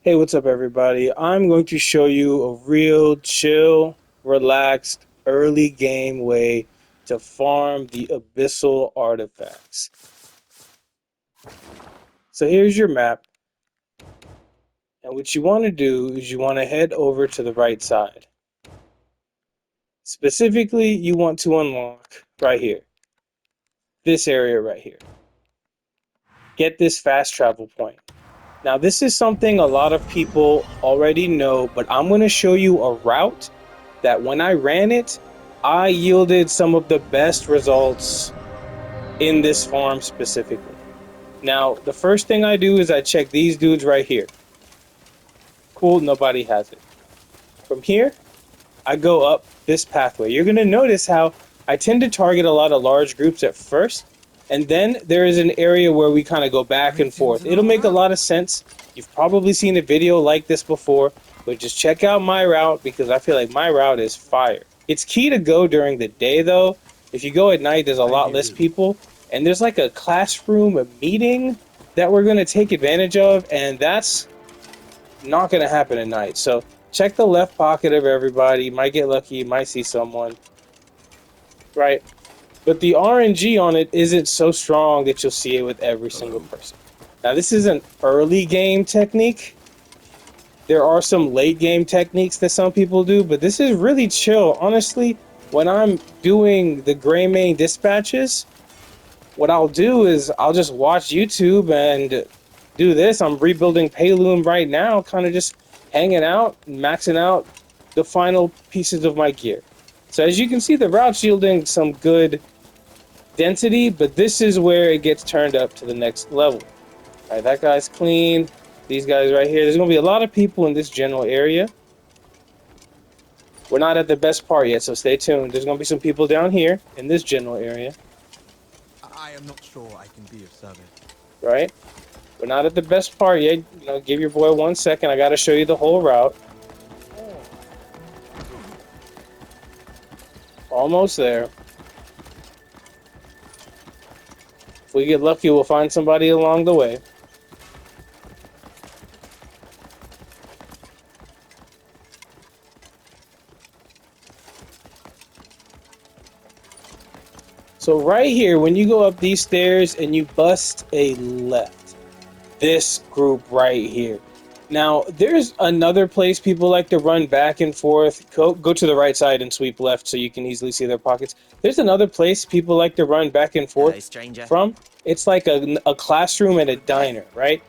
Hey, what's up, everybody? I'm going to show you a real chill, relaxed, early game way to farm the Abyssal artifacts. So here's your map, and what you want to do is you want to head over to the right side. Specifically, you want to unlock right here, this area right here. Get this fast travel point. Now, this is something a lot of people already know, but I'm going to show you a route that when I ran it, I yielded some of the best results in this farm specifically. Now, the first thing I do is I check these dudes right here. Cool, nobody has it. From here, I go up this pathway. You're going to notice how I tend to target a lot of large groups at first, and then there is an area where we kind of go back and forth. It'll make a lot of sense. You've probably seen a video like this before, but just check out my route because I feel like my route is fire. It's key to go during the day, though. If you go at night, there's a lot less people, and there's like a classroom, a meeting that we're going to take advantage of, and that's not going to happen at night. So check the left pocket of everybody. You might get lucky. You might see someone. Right? But the RNG on it isn't so strong that you'll see it with every single person. Now, this is an early game technique. There are some late game techniques that some people do, but this is really chill. Honestly, when I'm doing the gray main dispatches, what I'll do is I'll just watch YouTube and do this. I'm rebuilding Payloom right now, kind of just hanging out, maxing out the final pieces of my gear. So as you can see, the route's yielding some good density, but this is where it gets turned up to the next level. All right, that guy's clean. These guys right here. There's going to be a lot of people in this general area. We're not at the best part yet, so stay tuned. There's going to be some people down here in this general area. I am not sure I can be of service. Right? We're not at the best part yet. You know, give your boy 1 second. I got to show you the whole route. Almost there. If we get lucky, we'll find somebody along the way. So right here, when you go up these stairs and you bust a left, this group right here. Now, there's another place people like to run back and forth. Go to the right side and sweep left so you can easily see their pockets. There's another place people like to run back and forth from. It's like a classroom and a diner, right?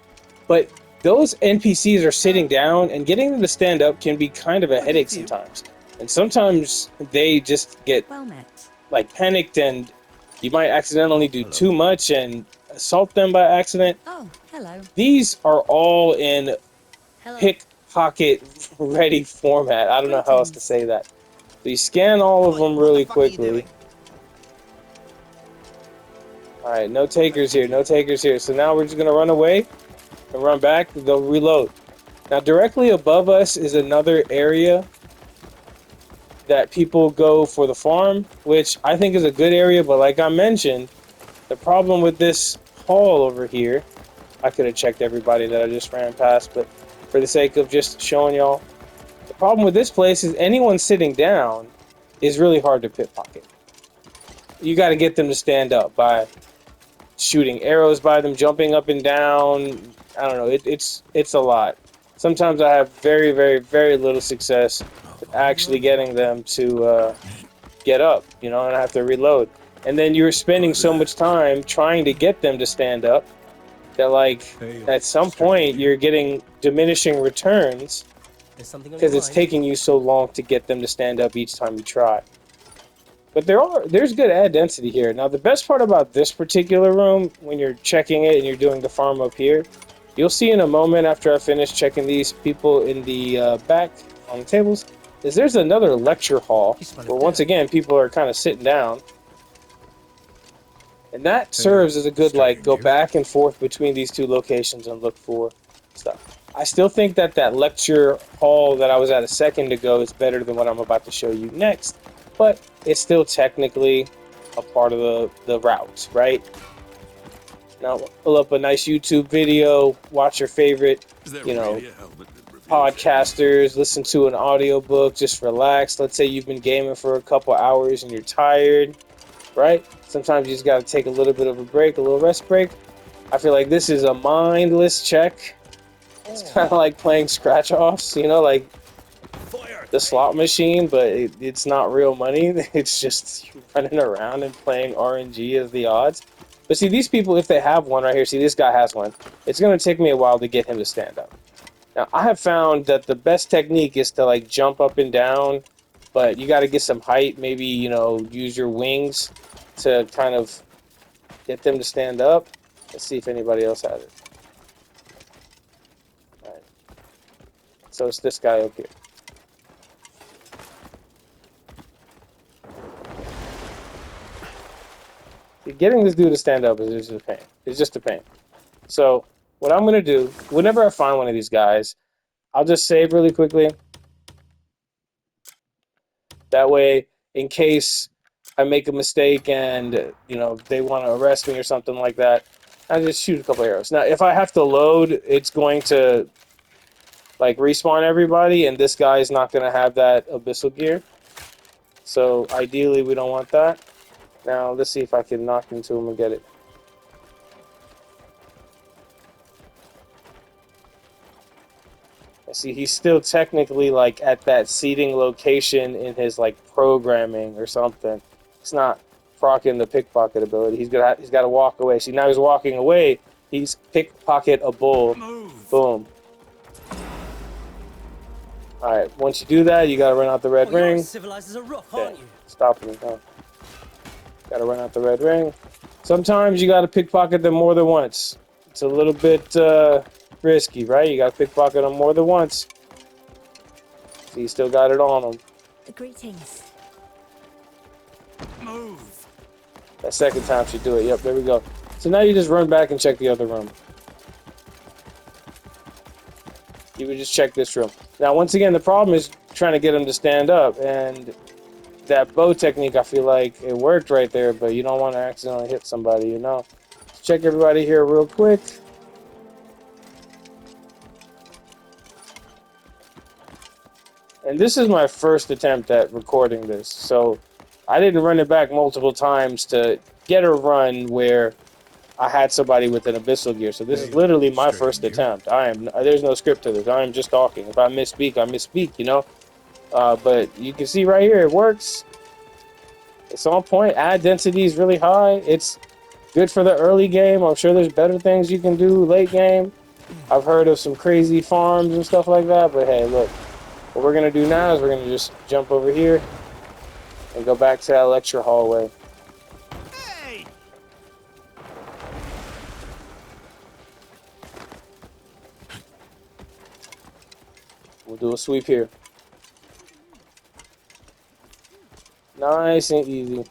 But those NPCs are sitting down, and getting them to stand up can be kind of a headache sometimes. And sometimes they just get like panicked, and you might accidentally do too much and assault them by accident. Oh, hello. These are all in pickpocket ready format. I don't know how else to say that. So you scan all of them really quickly. Alright, no takers here, no takers here. So now we're just going to run away and run back. They'll reload. Now directly above us is another area that people go for the farm, which I think is a good area, but like I mentioned, the problem with this hall over here, I could have checked everybody that I just ran past, but for the sake of just showing y'all, the problem with this place is anyone sitting down is really hard to pickpocket. You got to get them to stand up by shooting arrows by them, jumping up and down. I don't know, it's a lot. Sometimes I have very, very, very little success with actually getting them to get up, you know, and I have to reload. And then you're spending so much time trying to get them to stand up that, like, at some point you're getting diminishing returns because it's taking you so long to get them to stand up each time you try. But there's good ad density here. Now, the best part about this particular room, when you're checking it and you're doing the farm up here, you'll see in a moment after I finish checking these people in the back on the tables, is there's another lecture hall where once again people are kind of sitting down. And that serves as a good, like, go back and forth between these two locations and look for stuff. I still think that that lecture hall that I was at a second ago is better than what I'm about to show you next, but it's still technically a part of the route, right? Now, pull up a nice YouTube video, watch your favorite, Is there you know, really a helmet that reveals enemies? podcasters, listen to an audiobook, just relax. Let's say you've been gaming for a couple hours and you're tired, right? Sometimes you just got to take a little bit of a break, a little rest break. I feel like this is a mindless check. It's kind of like playing scratch offs, you know, like Fire at the me! slot machine, but it's not real money. It's just you running around and playing RNG as the odds. But see, these people, if they have one right here, see, this guy has one. It's going to take me a while to get him to stand up. Now, I have found that the best technique is to like jump up and down, but you got to get some height. Maybe, you know, use your wings to kind of get them to stand up. Let's see if anybody else has it. All right. So it's this guy up here. Getting this dude to stand up is just a pain. It's just a pain. So what I'm gonna do, whenever I find one of these guys, I'll just save really quickly. That way, in case I make a mistake and you know they want to arrest me or something like that, I just shoot a couple arrows. Now, if I have to load, it's going to like respawn everybody, and this guy is not gonna have that abyssal gear. So ideally, we don't want that. Now let's see if I can knock into him and get it. See, he's still technically like at that seating location in his like programming or something. It's not proccing the pickpocket ability. He's got to walk away. See, now he's walking away. He's pickpocket a bull. Move! Boom. All right. Once you do that, you got to run out the red You're ring. as civilized as a rock, Yeah. aren't you? Stop him. Huh? Got to run out the red ring. Sometimes you got to pickpocket them more than once. It's a little bit risky, right? You got to pickpocket them more than once. So you still got it on him. Greetings. Move! That second time should do it. Yep, there we go. So now you just run back and check the other room. You would just check this room. Now, once again, the problem is trying to get him to stand up. And that bow technique, I feel like it worked right there, but you don't want to accidentally hit somebody, you know? Let's check everybody here real quick. And this is my first attempt at recording this, so I didn't run it back multiple times to get a run where I had somebody with an abyssal gear. So this is literally my first attempt. There's no script to this. I am just talking. If I misspeak, I misspeak, you know? But you can see right here, it works. It's on point. Ad density is really high. It's good for the early game. I'm sure there's better things you can do late game. I've heard of some crazy farms and stuff like that, but hey, look. What we're going to do now is we're going to just jump over here and go back to that lecture hallway. Hey! We'll do a sweep here. Nice and easy.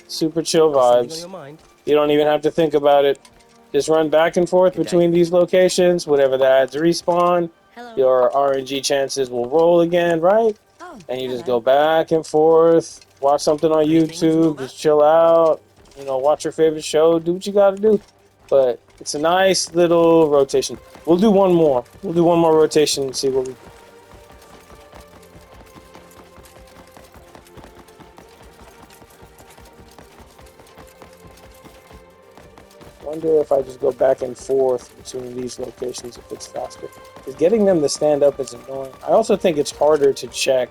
Super chill Got something on vibes. your mind? You don't even have to think about it. Just run back and forth between these locations. Whatever the adds respawn, Hello. your RNG chances will roll again, right? Oh, And you just hello. go back and forth, watch something on Greetings and all YouTube, that. just chill out, you know, watch your favorite show, do what you gotta do. But it's a nice little rotation. We'll do one more. We'll do one more rotation and see what we... Wonder if I just go back and forth between these locations if it's faster. Because getting them to stand up is annoying. I also think it's harder to check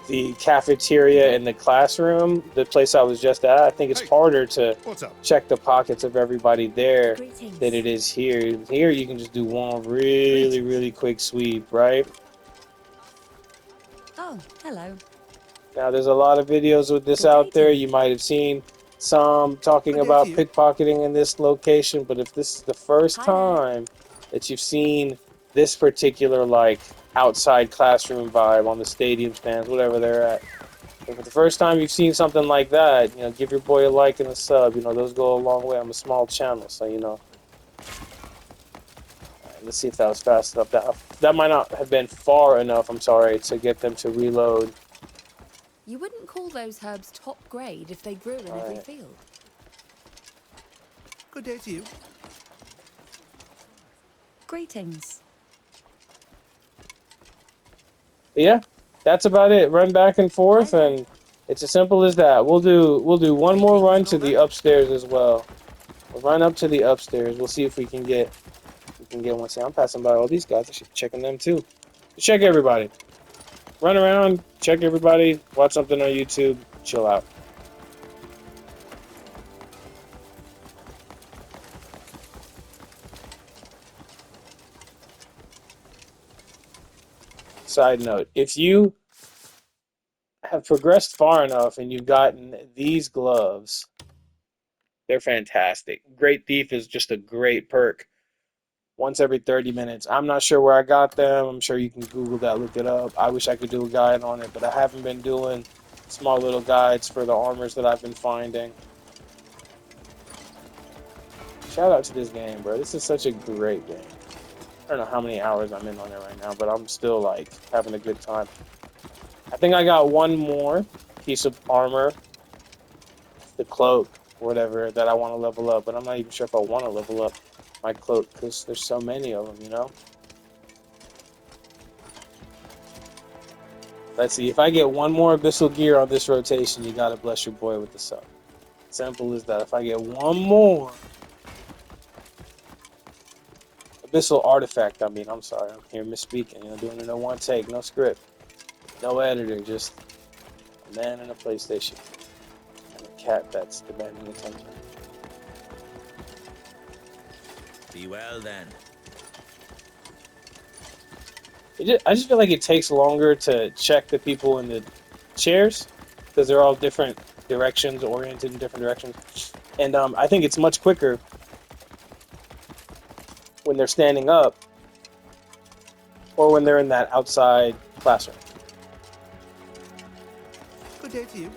the cafeteria in the classroom, the place I was just at. I think it's harder to What's up? check the pockets of everybody there Greetings. than it is here. Here you can just do one really quick sweep, right? Oh, hello. Now there's a lot of videos with this Good out day to there. you. You might have seen some talking Good day about to you. pickpocketing in this location, but if this is the first Hi there. time that you've seen this particular like outside classroom vibe on the stadium stands, whatever they're at, if it's the first time you've seen something like that, you know, give your boy a like and a sub. You know, those go a long way. I'm a small channel, so you know. Alright, let's see if that was fast enough. That might not have been far enough, I'm sorry, to get them to reload. You wouldn't call those herbs top grade if they grew in every Alright. field. Good day to you. Greetings. But yeah, that's about it. Run back and forth, Hi there. and it's as simple as that. We'll do one more Greetings run and to all the that. upstairs as well. We'll run up to the upstairs. We'll see if we can get one. See, I'm passing by all these guys. I should be checking them too. Check everybody. Run around, check everybody, watch something on YouTube, chill out. Side note, if you have progressed far enough and you've gotten these gloves, they're fantastic. Great Thief is just a great perk. Once every 30 minutes. I'm not sure where I got them. I'm sure you can Google that, look it up. I wish I could do a guide on it, but I haven't been doing small little guides for the armors that I've been finding. Shout out to this game, bro. This is such a great game. I don't know how many hours I'm in on it right now, but I'm still like having a good time. I think I got one more piece of armor, the cloak, whatever, that I want to level up, but I'm not even sure if I want to level up my cloak because there's so many of them, you know? Let's see. If I get one more Abyssal gear on this rotation, you gotta bless your boy with the sub. Simple as that. If I get one more Abyssal artifact, I'm sorry, I'm here misspeaking. Doing it in one take, no script, no editor, just a man and a PlayStation and a cat that's demanding attention. Be well then. I just feel like it takes longer to check the people in the chairs because they're all different directions, oriented in different directions. And I think it's much quicker when they're standing up or when they're in that outside classroom. Good day to you.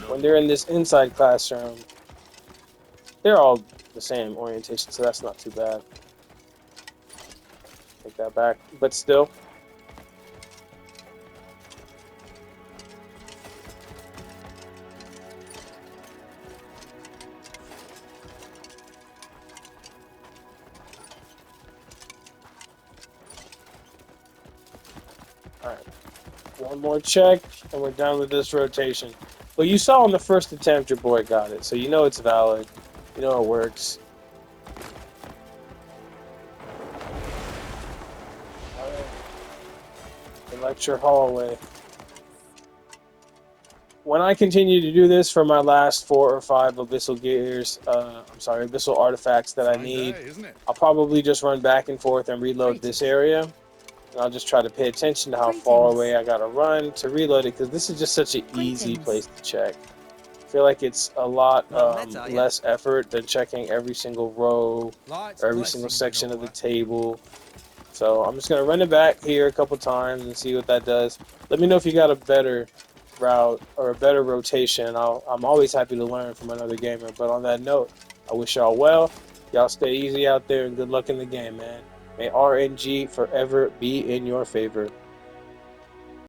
When they're in this inside classroom, they're all the same orientation, so that's not too bad. Take that back. But still, all right. One more check, and we're done with this rotation. Well, you saw on the first attempt your boy got it, so you know it's valid. You know it works. All right. The lecture hallway. When I continue to do this for my last 4 or 5 abyssal gears, abyssal artifacts that I Fine need, day, isn't it? I'll probably just run back and forth and reload this Greetings. area. And I'll just try to pay attention to how far Greetings. away I gotta run to reload it, because this is just such an easy place Greetings. to check. I feel like it's a lot Not met, are ya? less effort than checking every single row Life's or every single blessings and section all of the that. table. So I'm just gonna run it back here a couple times and see what that does. Let me know if you got a better route or a better rotation. I'm always happy to learn from another gamer. But on that note, I wish y'all well. Y'all stay easy out there and good luck in the game, man. May RNG forever be in your favor.